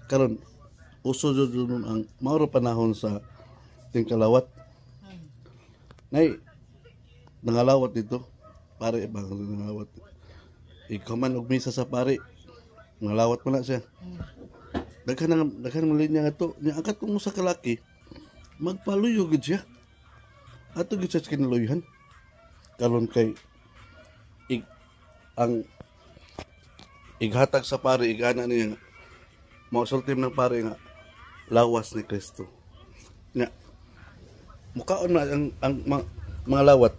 karon uso jud nun ang mauro panahon sa tingkalawat. Nay nangalawat dito. Pare bang nangalawat. Ikaw man og misa sa pare. Nangalawat mo na siya. Daghan mo linya nga to. Nya angkat mo sa kalaki. Magpaluyo gid siya. Ato gid sa kinaluyhan. Karon kay ang ighatag sa pare igana niya mausultim ng pare nga lawas ni Kristo. Nya mukaon na ang mga lawat.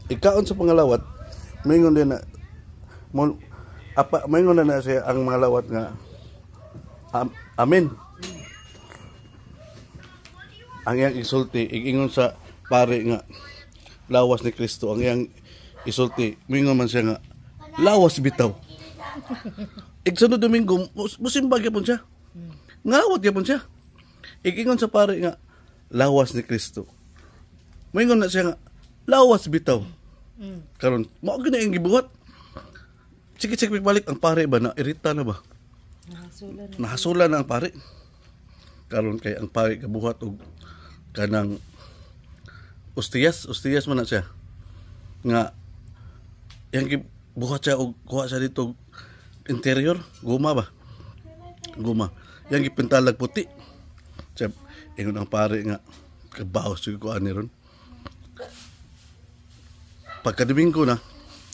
Ikaon sa pangalawat, mayingon din na mayingon na siya ang mga lawat nga amen. Ang iyang isulti igingon sa pare nga lawas ni Kristo, ang iyang isulti mayingon man siya nga lawas bitaw. Igsunod Domingo musimba gyapon siya. Ngawat gyapon siya. Igingon sa pare nga lawas ni Kristo. Mayingon na siya nga lawas bitaw. Karon mao gina ang gibuhat. Sige balik ang pare ba na irita na ba? Nahasulan na ang pare. Karon kay ang pare kabuhat og kanang Ustiyas man na siya. Nga yang gibuhat siya og kuha siya dito interior, guma ba? Guma. Yang gipintalag puti. Siya ingon ang pare nga kabaos sig ko ani ron. Pagka-Domingo na,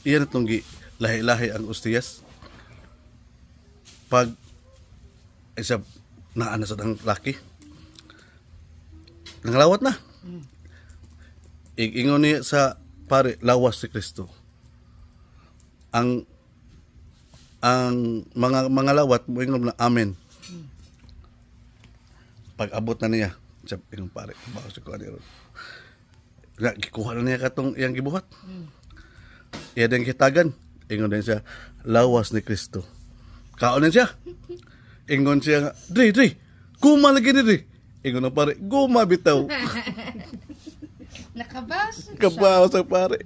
iyan itong lahi-lahi ang Ustiyas. Pag isa naana sa ng laki, nangalawat na. Ingon niya sa pare, lawas si Kristo. Ang mga lawat, ingon na amen. Pag abot na niya, siya ingon pare, bawas ko ani ron. Gikuha na niya katong iyang gibuhat. Iya din kitagan. Ingon din siya, lawas ni Kristo. Kaon din siya. Ingon siya nga, Dre, guma lagi ni Dre. Ingon na pare, guma bitaw. Nakabawas. Kabawas ang pare.